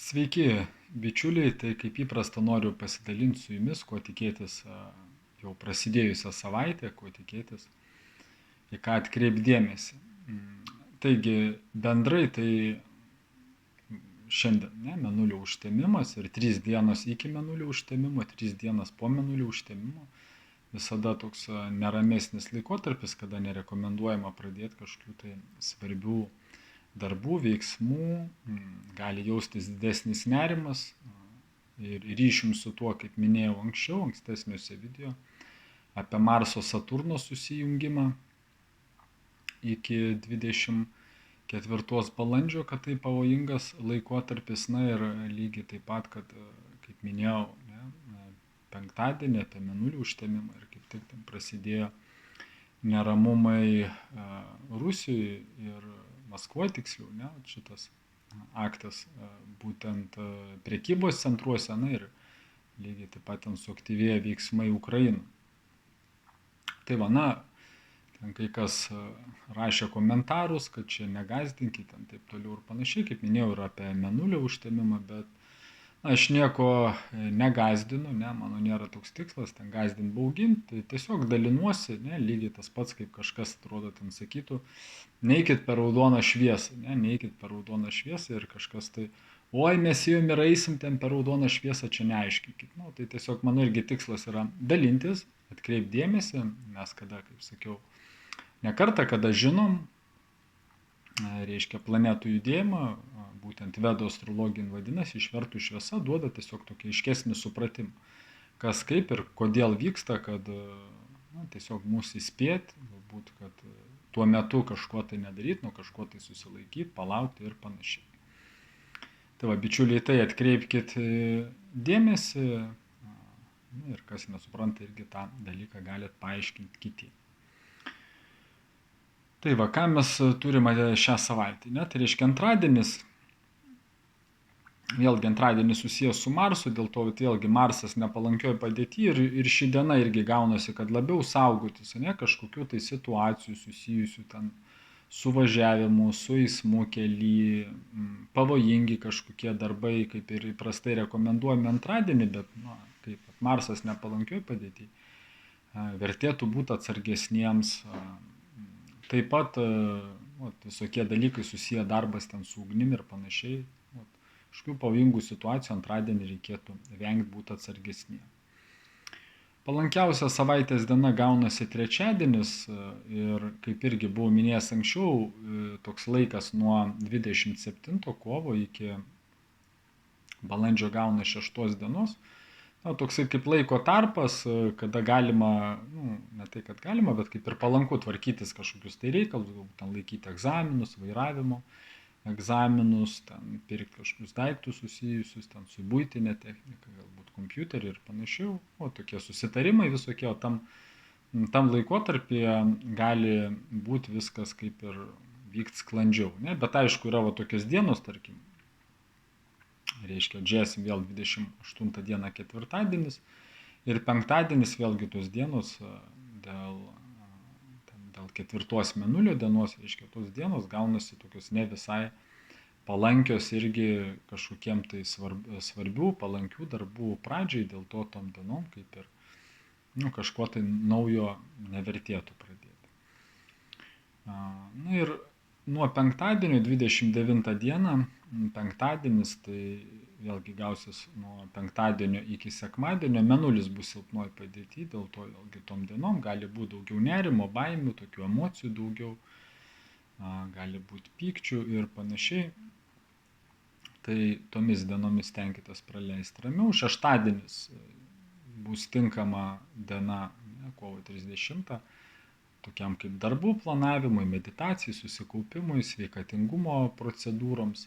Sveiki, bičiuliai, tai kaip įprasta noriu pasidalinti su jumis, ko tikėtis jau prasidėjusią savaitę, ko tikėtis, į ką atkreipdėmėsi. Taigi, bendrai tai šiandien, mėnulio užtemimas ir 3 dienos iki mėnulio užtemimo, 3 dienas po mėnulio užtemimo. Visada toks neramesnis laikotarpis, kada nerekomenduojama pradėti kažkokių tai svarbių darbų, veiksmų, gali jaustis didesnis nerimas ir ryšium su tuo, kaip minėjau anksčiau, ankstesniuose video, apie Marso Saturno susijungimą iki 24 balandžio, kad tai pavojingas laikotarpis, na ir lygiai taip pat, kad, kaip minėjau, penktadienį apie mėnulio užtemimą ir kaip tik ten prasidėjo neramumai Rusijoje ir Maskvoje tiksliau, šitas aktas būtent prekybos centruose, na ir lygiai taip pat ten suaktyvėja veiksmai Ukrainoje. Tai va, ten kai kas rašė komentarus, kad čia negazdinkit, ten taip toliau ir panašiai, kaip minėjau, ir apie mėnulio užtemimą, bet aš nieko negazdinu, mano nėra toks tikslas, ten gazdint baugint, tai tiesiog dalinuosi, lygiai tas pats, kaip kažkas, atrodo, ten sakytų, neikit per raudoną šviesą, neikit per raudoną šviesą ir kažkas tai, oi, mes jau ir eisim ten per raudoną šviesą, čia neaiškinkit. Tai tiesiog mano irgi tikslas yra dalintis, atkreipdėmėsi, mes kada, kaip sakiau, ne kartą, kada žinom, reiškia planetų judėjimą, būtent Vedų astrologija vadinasi, išvertų šviesa duoda tiesiog tokį aiškesnį supratimą, kas kaip ir kodėl vyksta, kad tiesiog mūsų įspėti, galbūt, kad tuo metu kažko tai nedaryti, nuo kažko tai susilaikyti, palaukti ir panašiai. Tai va, bičiuliai, tai atkreipkit dėmesį ir kas nesupranta, irgi tą dalyką galit paaiškinti kitiems. Tai va, ką mes turime šią savaitę, tai reiškia antradienis, vėlgi antradienis susijęs su Marsu, dėl to vėlgi Marsas nepalankioj padėty ir ši diena irgi gaunasi, kad labiau saugotis, kažkokių tai situacijų susijusių ten su važiavimu, su eismu kely, pavojingi kažkokie darbai, kaip ir įprastai rekomenduojami antradienį, bet kaip Marsas nepalankioj padėty, vertėtų būti atsargesniems. Taip pat visokie dalykai susiję darbas ten su ugnim ir panašiai. Kažkokių pavojingų situacijų antradienį reikėtų vengti būti atsargesniem. Palankiausia savaitės diena gaunasi trečiadienis ir kaip irgi buvau minėjęs anksčiau, toks laikas nuo 27 kovo iki balandžio gauna 6 dienos. Toksai kaip laiko tarpas, kada galima, ne tai, kad galima, bet kaip ir palanku tvarkytis kažkokius tai reikalus, galbūt ten laikyti egzaminus, vairavimo egzaminus, ten pirkti kažkokius daiktus susijusius, ten su buitinė technika, galbūt kompiuterį ir panašiau. Tokie susitarimai visokie, o tam laikotarpyje gali būti viskas kaip ir vykti sklandžiau. Bet aišku, yra tokios dienos, tarkim, reiškia, džesim vėl 28 dieną ketvirtadienis ir penktadienis vėlgi tos dienos dėl ketvirtos mėnulio dienos, reiškia, tos dienos gaunasi tokios ne visai palankios irgi kažkokiem tai svarbių, palankių darbų pradžiai, dėl to tom dienom kaip ir kažko tai naujo nevertėtų pradėti. Ir nuo penktadienio 29 dieną, penktadienis, tai vėlgi gausis nuo penktadienio iki sekmadienio, mėnulis bus silpnoj padėty, dėl to vėlgi tom dienom gali būti daugiau nerimo, baimių, tokių emocijų daugiau, gali būti pykčių ir panašiai. Tai tomis dienomis tenkitės praleisti ramiau. Šeštadienis bus tinkama diena, kovo 30, tokiam kaip darbų planavimui, meditacijai, susikaupimui, sveikatingumo procedūroms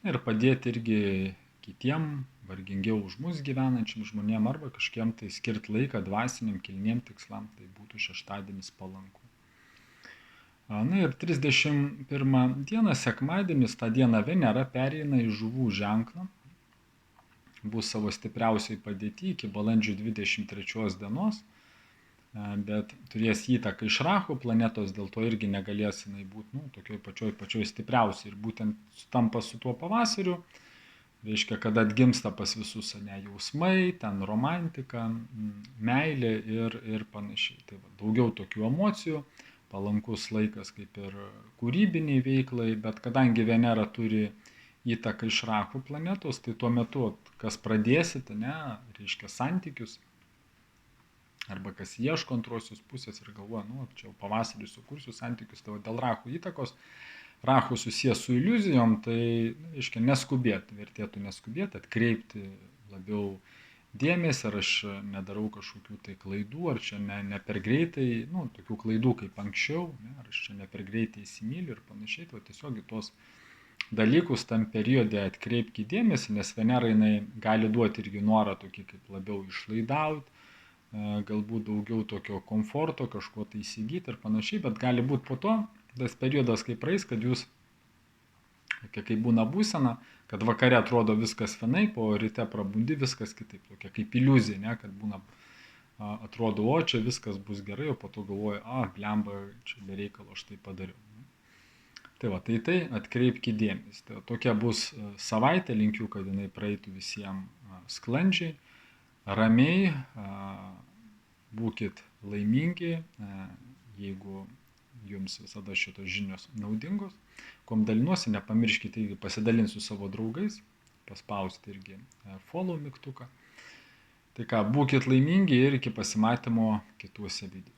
ir padėti irgi kitiem vargingiau už mus gyvenančiam žmonėm arba kažkiem tai skirti laiką dvasiniam, kilniem tikslam, tai būtų šeštadienis palanku. Ir 31 dieną, sekmadienis, tą dieną Venera pereina į Žuvų ženklą, bus savo stipriausiai padėty iki balandžio 23 dienos, bet turės įtaką iš Racho planetos, dėl to irgi negalės jinai būti tokioj pačioj stipriausiai ir būtent sutampa su tuo pavasariu, Reiškia, kad atgimsta pas visus ane jausmai, ten romantika, meilė ir panašiai. Tai va, daugiau tokių emocijų, palankus laikas kaip ir kūrybiniai veiklai, bet kadangi Venera turi įtaką iš Rakų planetos, tai tuo metu, kas pradėsite, ne, reiškia santykius, arba kas ieško antrosios pusės ir galvoja, nu, čia jau pavasarį sukursiu santykius, tai dėl Rakų įtakos, Rahu susijęs su iliuzijom, tai, reiškia, neskubėti, vertėtų neskubėti, atkreipti labiau dėmesį, ar aš nedarau kažkokių tai klaidų, ar čia ne per greitai, nu, tokių klaidų kaip anksčiau, ne, ar aš čia ne per greitai įsimyliu ir panašiai, tai tiesiog į tuos dalykus tam periode atkreipki dėmesį, nes Venera jinai gali duoti irgi norą tokį kaip labiau išlaidauti, galbūt daugiau tokio komforto, kažko tai įsigyti ir panašiai, bet gali būti po to, tas periodas kaip praeis, kad jūs, kai būna būsena, kad vakare atrodo viskas vienaip, o ryte prabundi viskas kitaip, tokia kaip iliuzija, ne, kad būna, atrodo, o čia viskas bus gerai, o po to galvoju, blemba, čia bereikalo aš tai padariau. Tai va, tai atkreipki dėmesį. Tai tokia bus savaitė, linkiu, kad jinai praeitų visiems sklandžiai, ramiai, būkit laimingi, jeigu jums visada šitos žinios naudingos. Kom dalinuosi, nepamirškite, pasidalinti su savo draugais, paspausti irgi follow mygtuką. Tai ką, būkit laimingi ir iki pasimatymo kituose video.